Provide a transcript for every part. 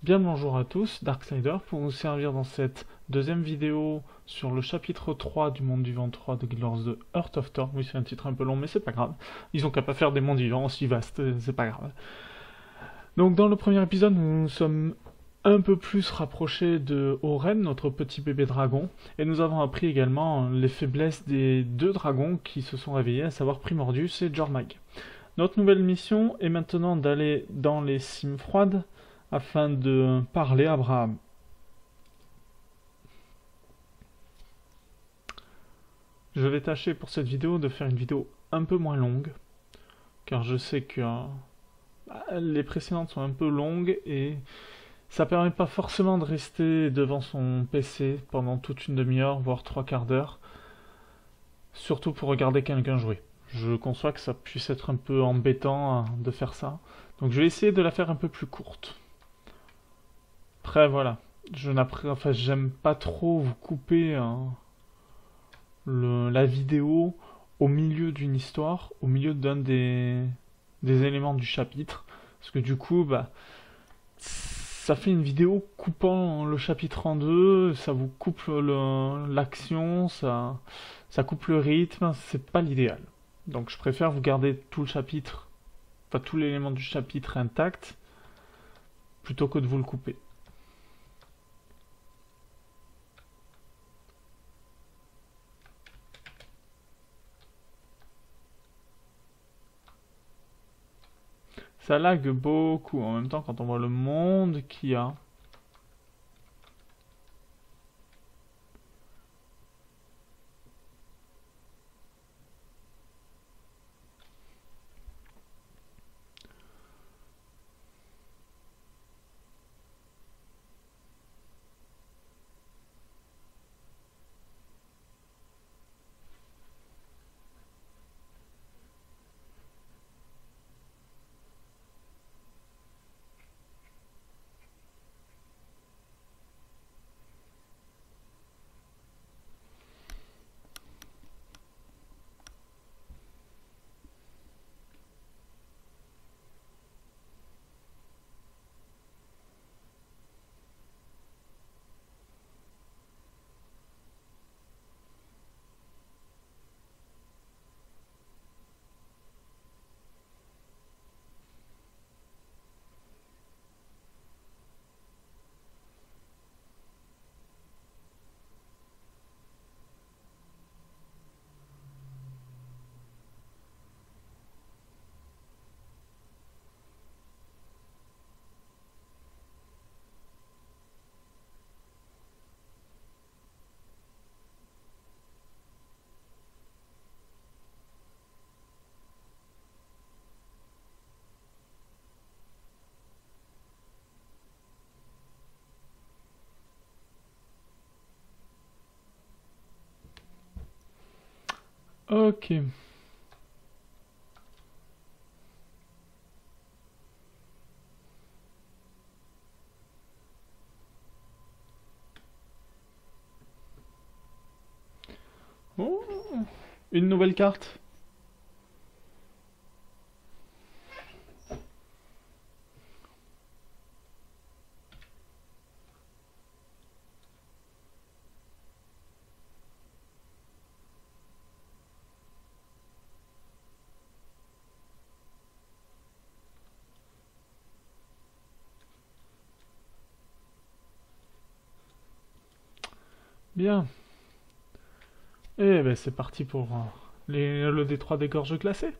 Bien le bonjour à tous, Darksider, pour vous servir dans cette deuxième vidéo sur le chapitre 3 du Monde Vivant 3 de Guild Wars de Heart of Thorn. Oui, c'est un titre un peu long, mais c'est pas grave. Ils ont qu'à pas faire des mondes vivants aussi vastes, c'est pas grave. Donc dans le premier épisode, nous nous sommes un peu plus rapprochés de Oren, notre petit bébé dragon, et nous avons appris également les faiblesses des deux dragons qui se sont réveillés, à savoir Primordius et Jormag. Notre nouvelle mission est maintenant d'aller dans les cimes froides, afin de parler à Abraham. Je vais tâcher pour cette vidéo de faire une vidéo un peu moins longue, car je sais que les précédentes sont un peu longues et ça permet pas forcément de rester devant son PC pendant toute une demi-heure, voire trois quarts d'heure, surtout pour regarder quelqu'un jouer. Je conçois que ça puisse être un peu embêtant de faire ça, donc je vais essayer de la faire un peu plus courte. Après, voilà. J'aime pas trop vous couper la vidéo au milieu d'une histoire, au milieu d'un des éléments du chapitre. Parce que du coup, ça fait une vidéo coupant le chapitre en deux, ça vous coupe l'action, ça coupe le rythme, c'est pas l'idéal. Donc je préfère vous garder tout le chapitre, enfin tout l'élément du chapitre intact, plutôt que de vous le couper. Ça lag beaucoup en même temps quand on voit le monde qu'il y a. Ok. Oh, une nouvelle carte. Bien. Et ben c'est parti pour le détroit des gorges glacées.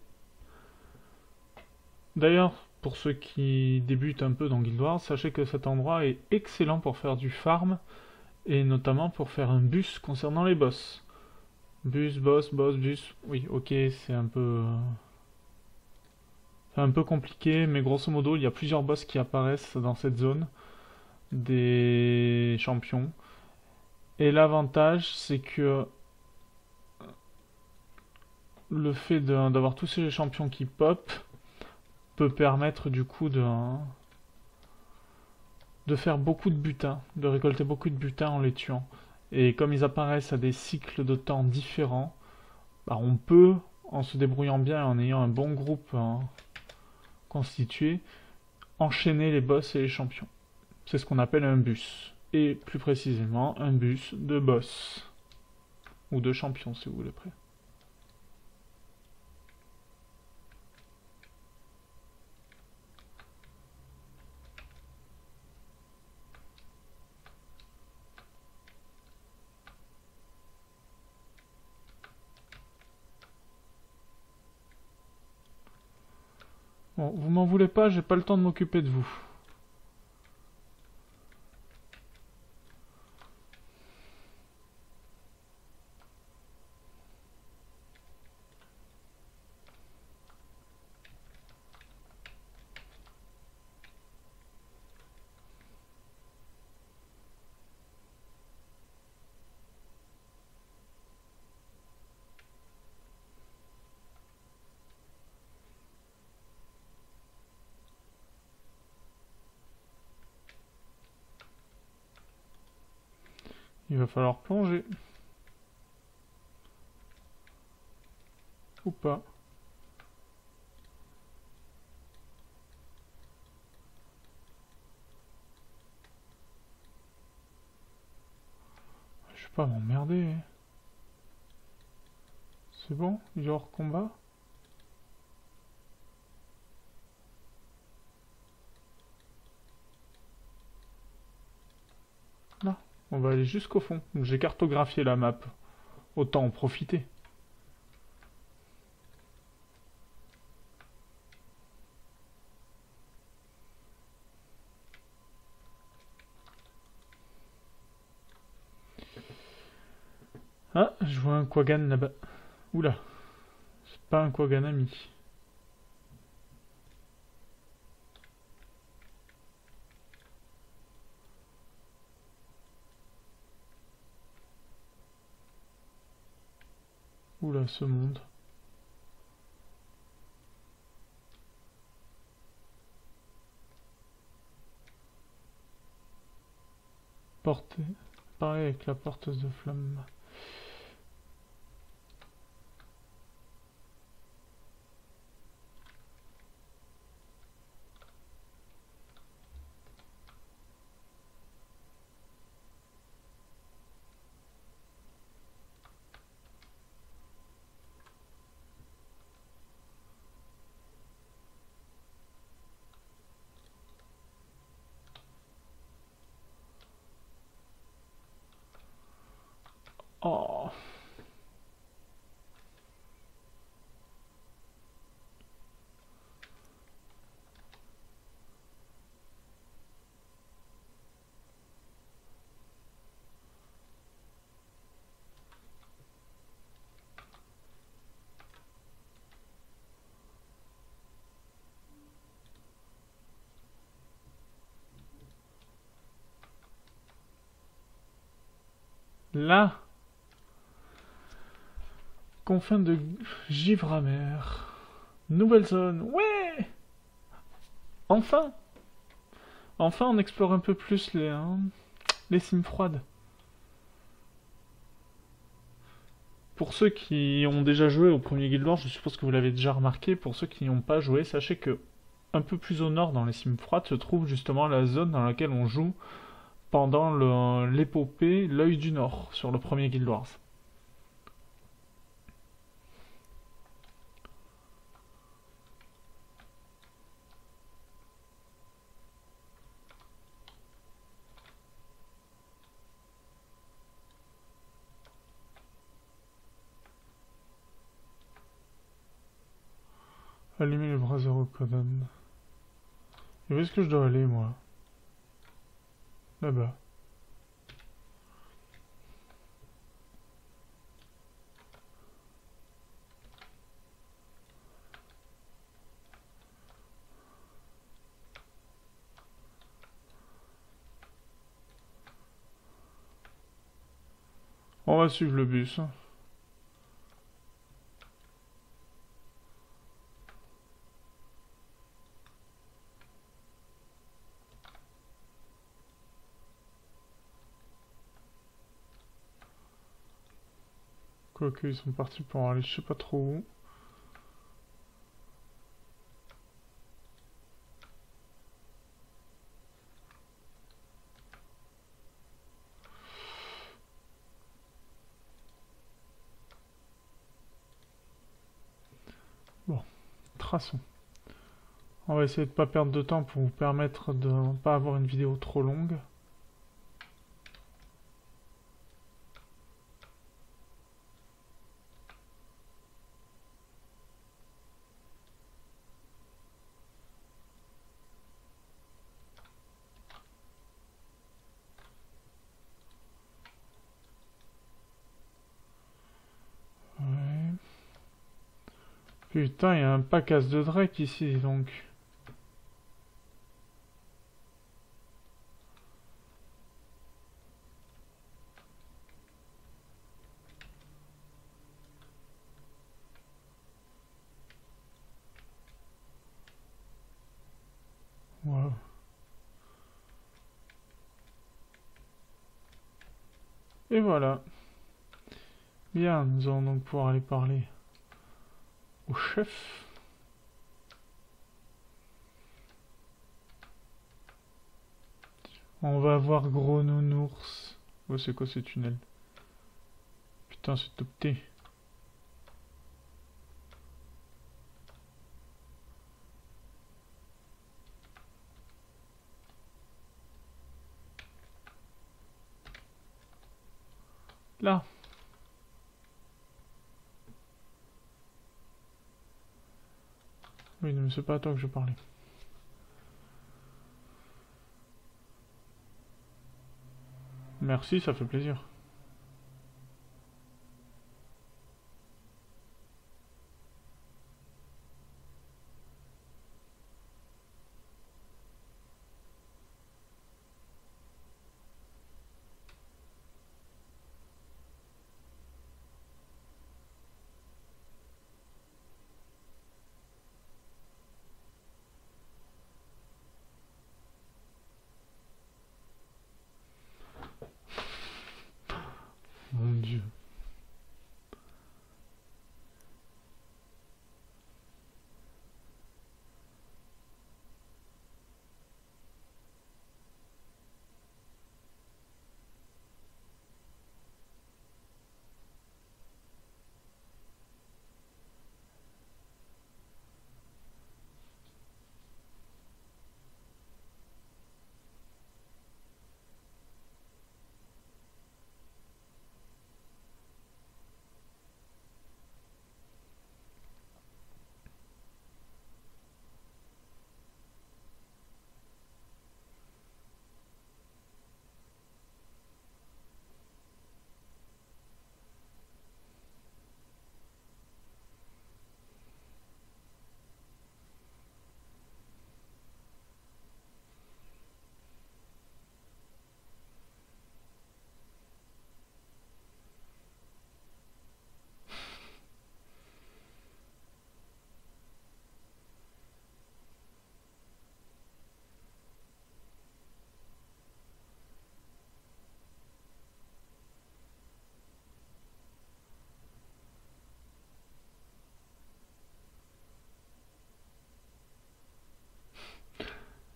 D'ailleurs, pour ceux qui débutent un peu dans Guild Wars, sachez que cet endroit est excellent pour faire du farm, et notamment pour faire un bus concernant les boss. Bus, boss, boss, bus. Oui, ok, c'est un peu compliqué, mais grosso modo, il y a plusieurs boss qui apparaissent dans cette zone, des champions. Et l'avantage, c'est que le fait d'avoir tous ces champions qui pop peut permettre du coup de faire beaucoup de butin, de récolter beaucoup de butin en les tuant. Et comme ils apparaissent à des cycles de temps différents, on peut, en se débrouillant bien et en ayant un bon groupe constitué, enchaîner les boss et les champions. C'est ce qu'on appelle un bus. Et plus précisément, un bus de boss. Ou de champion, si vous voulez près. Bon, vous m'en voulez pas, j'ai pas le temps de m'occuper de vous. Il va falloir plonger. Ou pas. Je vais pas m'emmerder. C'est bon? Il est hors combat? Là. On va aller jusqu'au fond. J'ai cartographié la map. Autant en profiter. Ah, je vois un Quaggan là-bas. Oula. C'est pas un Quaggan ami. Oula, ce monde. Portée. Pareil avec la porteuse de flamme. Oh. Là. Confins de Givre amer. Nouvelle zone. Ouais. Enfin. Enfin, on explore un peu plus les cimes froides. Pour ceux qui ont déjà joué au premier Guild Wars, je suppose que vous l'avez déjà remarqué, pour ceux qui n'y ont pas joué, sachez que un peu plus au nord, dans les cimes froides, se trouve justement la zone dans laquelle on joue pendant l'épopée L'œil du Nord, sur le premier Guild Wars. Allumer le brasero Conan. Et où est-ce que je dois aller, moi? Là-bas. On va suivre le bus. Quoique, ils sont partis pour aller je sais pas trop où. toute façon. On va essayer de pas perdre de temps pour vous permettre de ne pas avoir une vidéo trop longue. Ouais. Putain, il y a un pack-as de Drake ici, donc. Wow. Et voilà. Bien, nous allons donc pouvoir aller parler au chef. On va voir Gros Nounours. Oh, c'est quoi ce tunnel? Putain, c'est top T. Là. Oui, mais c'est pas à toi que je parlais. Merci, ça fait plaisir. Mon Dieu.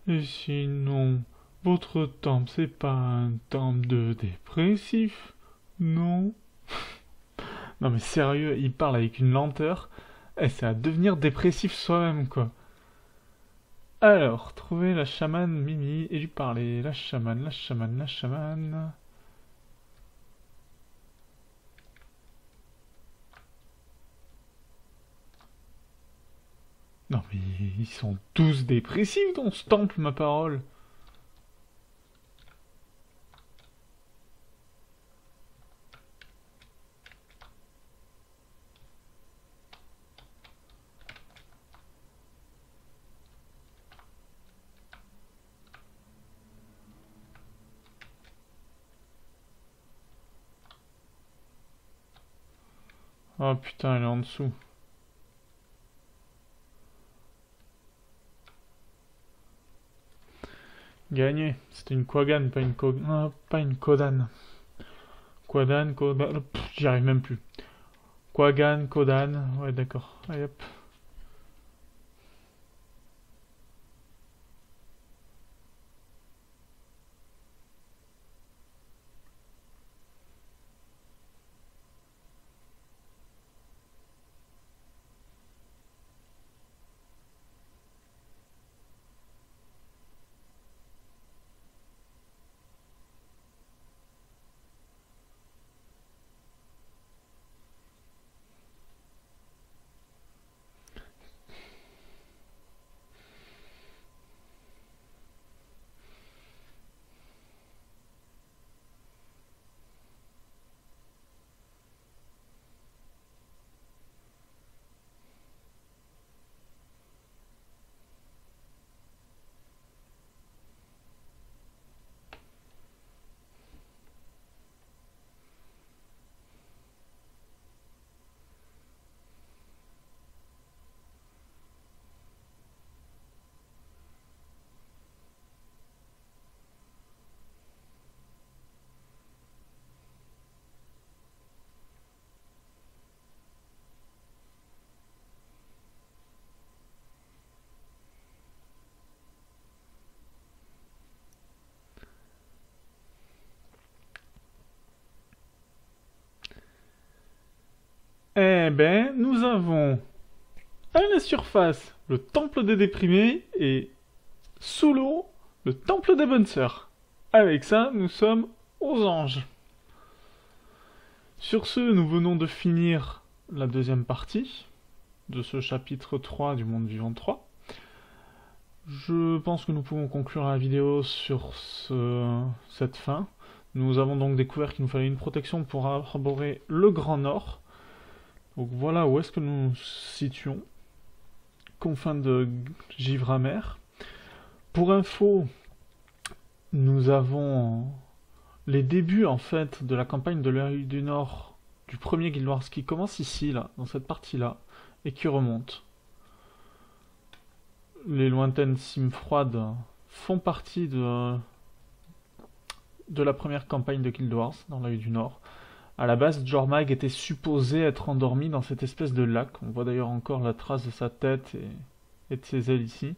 Et sinon, votre temple, c'est pas un temple de dépressif? Non? Non mais sérieux, il parle avec une lenteur. Et c'est à devenir dépressif soi-même, quoi. Alors, trouver la chamane Mimi et lui parler. La chamane, la chamane, la chamane. Non mais ils sont tous dépressifs dans ce temple, ma parole. Oh putain, elle est en dessous. Gagné. C'était une Quagan, pas une pas une Kodan. Quadan, Kodan. J'y arrive même plus. Quagan, Kodan. Ouais, d'accord. Allez hop. ben, nous avons à la surface le temple des déprimés et sous l'eau le temple des bonnes sœurs. Avec ça, nous sommes aux anges. Sur ce, nous venons de finir la deuxième partie de ce chapitre 3 du monde vivant 3. Je pense que nous pouvons conclure la vidéo sur cette fin. Nous avons donc découvert qu'il nous fallait une protection pour arborer le Grand Nord. Donc voilà où est-ce que nous nous situons. Confins de Givramer. Pour info, nous avons les débuts en fait de la campagne de l'Œil du Nord du premier Guild Wars qui commence ici, là, dans cette partie-là, et qui remonte. Les lointaines cimes froides font partie de la première campagne de Guild Wars dans l'Œil du Nord. À la base, Jormag était supposé être endormi dans cette espèce de lac. On voit d'ailleurs encore la trace de sa tête et de ses ailes ici.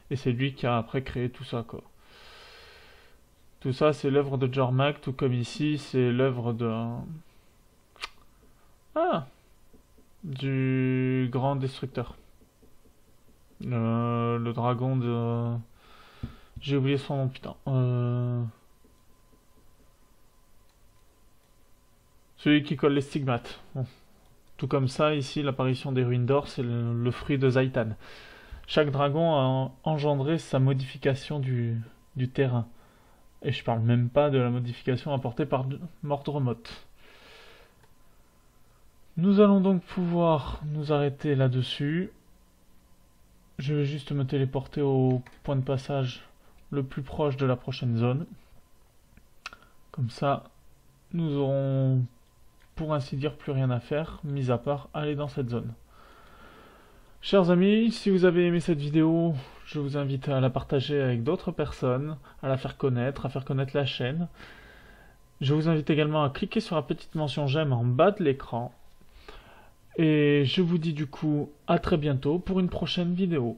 Et c'est lui qui a après créé tout ça, quoi. Tout ça, c'est l'œuvre de Jormag, tout comme ici, c'est l'œuvre de... Ah! Du grand destructeur. Le dragon de... J'ai oublié son nom, putain. Celui qui colle les stigmates. Bon. Tout comme ça, ici, l'apparition des ruines d'or, c'est le fruit de Zaitan. Chaque dragon a engendré sa modification du terrain. Et je parle même pas de la modification apportée par Mordremoth. Nous allons donc pouvoir nous arrêter là-dessus. Je vais juste me téléporter au point de passage le plus proche de la prochaine zone. Comme ça, nous aurons, pour ainsi dire, plus rien à faire, mis à part aller dans cette zone. Chers amis, si vous avez aimé cette vidéo, je vous invite à la partager avec d'autres personnes, à la faire connaître, à faire connaître la chaîne. Je vous invite également à cliquer sur la petite mention j'aime en bas de l'écran. Et je vous dis du coup à très bientôt pour une prochaine vidéo.